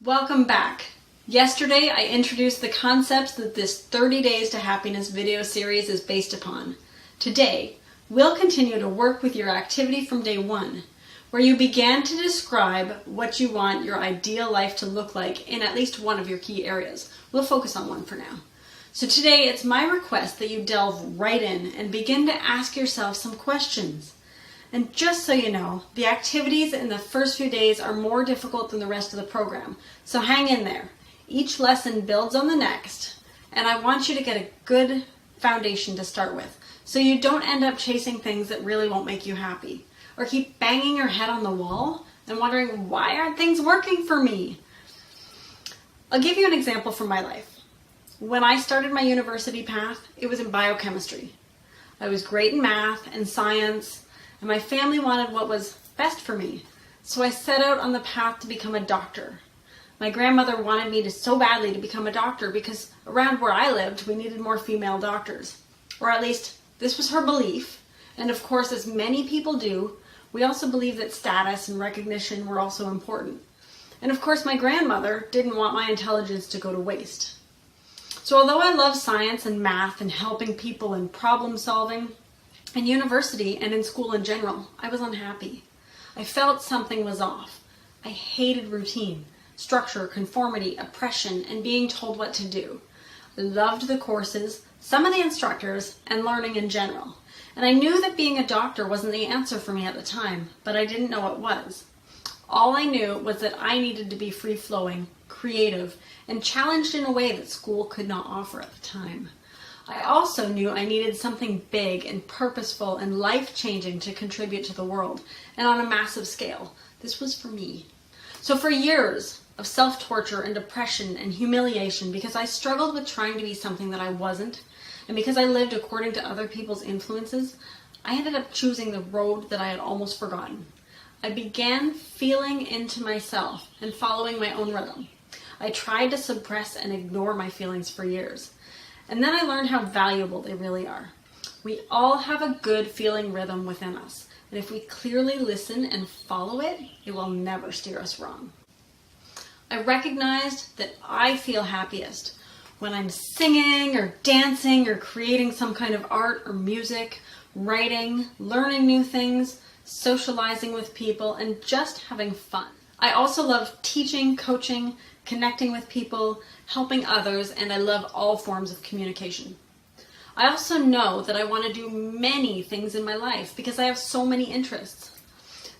Welcome back. Yesterday I introduced the concepts that this 30 Days to Happiness video series is based upon. Today, we'll continue to work with your activity from day one, where you began to describe what you want your ideal life to look like in at least one of your key areas. We'll focus on one for now. So today it's my request that you delve right in and begin to ask yourself some questions. And just so you know, the activities in the first few days are more difficult than the rest of the program, so hang in there. Each lesson builds on the next, and I want you to get a good foundation to start with, so you don't end up chasing things that really won't make you happy, or keep banging your head on the wall and wondering, why aren't things working for me? I'll give you an example from my life. When I started my university path, it was in biochemistry. I was great in math and science, and my family wanted what was best for me, so I set out on the path to become a doctor. My grandmother wanted me so badly to become a doctor because around where I lived, we needed more female doctors. Or at least, this was her belief, and of course, as many people do, we also believe that status and recognition were also important. And of course, my grandmother didn't want my intelligence to go to waste. So although I love science and math and helping people and problem solving, in university and in school in general, I was unhappy. I felt something was off. I hated routine, structure, conformity, oppression, and being told what to do. I loved the courses, some of the instructors, and learning in general. And I knew that being a doctor wasn't the answer for me at the time, but I didn't know it was. All I knew was that I needed to be free-flowing, creative, and challenged in a way that school could not offer at the time. I also knew I needed something big and purposeful and life-changing to contribute to the world, and on a massive scale. This was for me. So for years of self-torture and depression and humiliation, because I struggled with trying to be something that I wasn't, and because I lived according to other people's influences, I ended up choosing the road that I had almost forgotten. I began feeling into myself and following my own rhythm. I tried to suppress and ignore my feelings for years. And then I learned how valuable they really are. We all have a good feeling rhythm within us. And if we clearly listen and follow it, it will never steer us wrong. I recognized that I feel happiest when I'm singing or dancing or creating some kind of art or music, writing, learning new things, socializing with people, and just having fun. I also love teaching, coaching, connecting with people, helping others, and I love all forms of communication. I also know that I want to do many things in my life because I have so many interests.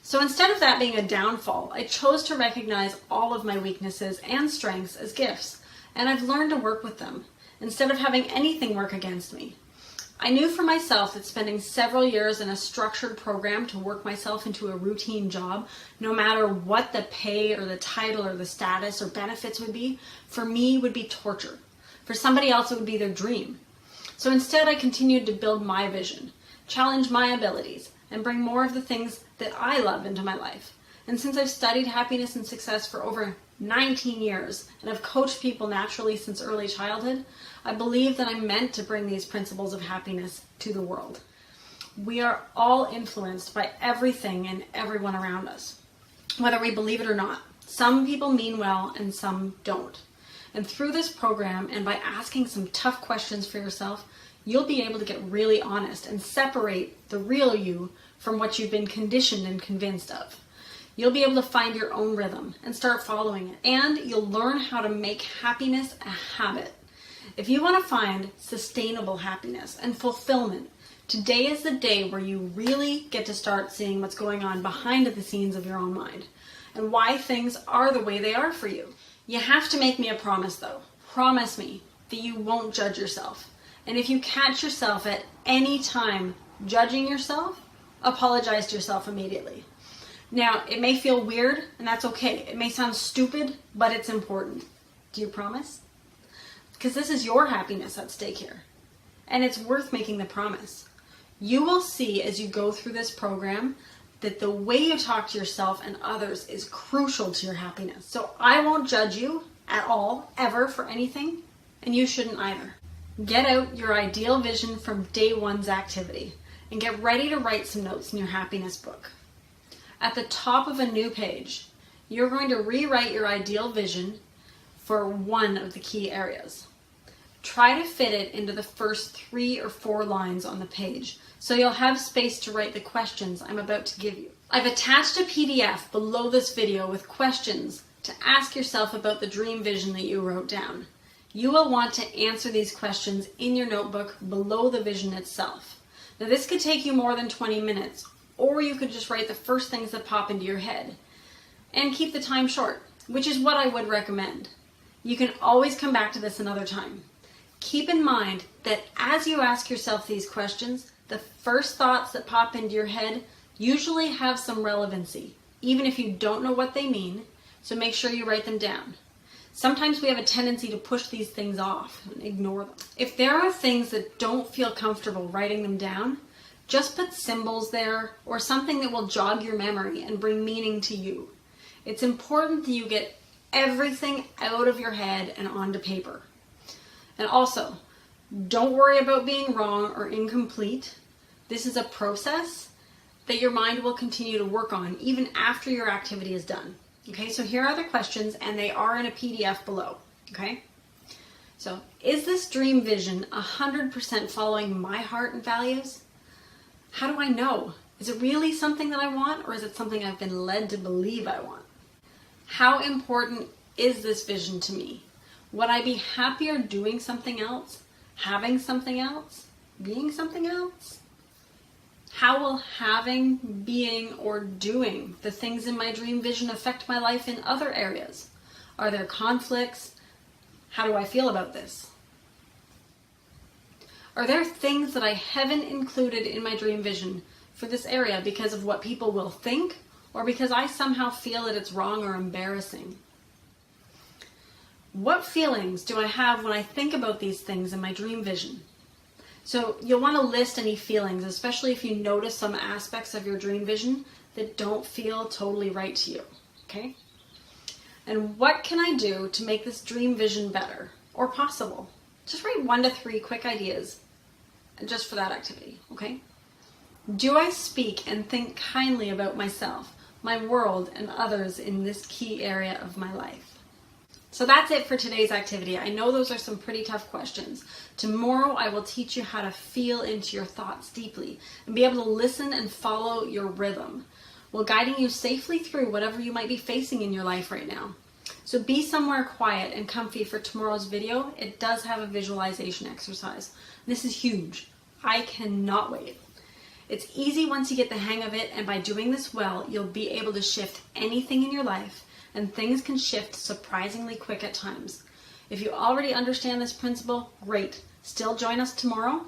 So instead of that being a downfall, I chose to recognize all of my weaknesses and strengths as gifts, and I've learned to work with them instead of having anything work against me. I knew for myself that spending several years in a structured program to work myself into a routine job, no matter what the pay or the title or the status or benefits would be, for me would be torture. For somebody else it would be their dream. So instead I continued to build my vision, challenge my abilities, and bring more of the things that I love into my life. And since I've studied happiness and success for over 19 years and have coached people naturally since early childhood, I believe that I'm meant to bring these principles of happiness to the world. We are all influenced by everything and everyone around us, whether we believe it or not. Some people mean well and some don't. And through this program and by asking some tough questions for yourself, you'll be able to get really honest and separate the real you from what you've been conditioned and convinced of. You'll be able to find your own rhythm and start following it. And you'll learn how to make happiness a habit. If you want to find sustainable happiness and fulfillment, today is the day where you really get to start seeing what's going on behind the scenes of your own mind and why things are the way they are for you. You have to make me a promise though. Promise me that you won't judge yourself. And if you catch yourself at any time judging yourself, apologize to yourself immediately. Now, it may feel weird, and that's okay. It may sound stupid, but it's important. Do you promise? Because this is your happiness at stake here. And it's worth making the promise. You will see as you go through this program that the way you talk to yourself and others is crucial to your happiness. So I won't judge you at all, ever, for anything, and you shouldn't either. Get out your ideal vision from day one's activity, and get ready to write some notes in your happiness book. At the top of a new page, you're going to rewrite your ideal vision for one of the key areas. Try to fit it into the first 3 or 4 lines on the page, so you'll have space to write the questions I'm about to give you. I've attached a PDF below this video with questions to ask yourself about the dream vision that you wrote down. You will want to answer these questions in your notebook below the vision itself. Now this could take you more than 20 minutes, or you could just write the first things that pop into your head and keep the time short, which is what I would recommend. You can always come back to this another time. Keep in mind that as you ask yourself these questions, the first thoughts that pop into your head usually have some relevancy, even if you don't know what they mean, so make sure you write them down. Sometimes we have a tendency to push these things off and ignore them. If there are things that don't feel comfortable writing them down, just put symbols there or something that will jog your memory and bring meaning to you. It's important that you get everything out of your head and onto paper. And also, don't worry about being wrong or incomplete. This is a process that your mind will continue to work on even after your activity is done. Okay, so here are the questions, and they are in a PDF below. Okay, so is this dream vision 100% following my heart and values? How do I know? Is it really something that I want, or is it something I've been led to believe I want? How important is this vision to me? Would I be happier doing something else, having something else, being something else? How will having, being, or doing the things in my dream vision affect my life in other areas? Are there conflicts? How do I feel about this? Are there things that I haven't included in my dream vision for this area because of what people will think, or because I somehow feel that it's wrong or embarrassing? What feelings do I have when I think about these things in my dream vision? So you'll want to list any feelings, especially if you notice some aspects of your dream vision that don't feel totally right to you, okay? And what can I do to make this dream vision better or possible? Just write 1 to 3 quick ideas just for that activity, okay? Do I speak and think kindly about myself, my world, and others in this key area of my life? So that's it for today's activity. I know those are some pretty tough questions. Tomorrow I will teach you how to feel into your thoughts deeply and be able to listen and follow your rhythm while guiding you safely through whatever you might be facing in your life right now. So be somewhere quiet and comfy for tomorrow's video. It does have a visualization exercise. This is huge. I cannot wait. It's easy once you get the hang of it, and by doing this well, you'll be able to shift anything in your life, and things can shift surprisingly quick at times. If you already understand this principle, great. Still join us tomorrow,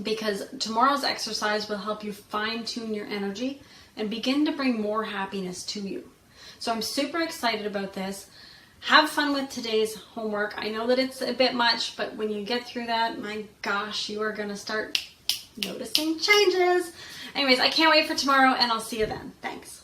because tomorrow's exercise will help you fine-tune your energy and begin to bring more happiness to you. So I'm super excited about this. Have fun with today's homework. I know that it's a bit much, but when you get through that, my gosh, you are going to start noticing changes. Anyways, I can't wait for tomorrow, and I'll see you then. Thanks.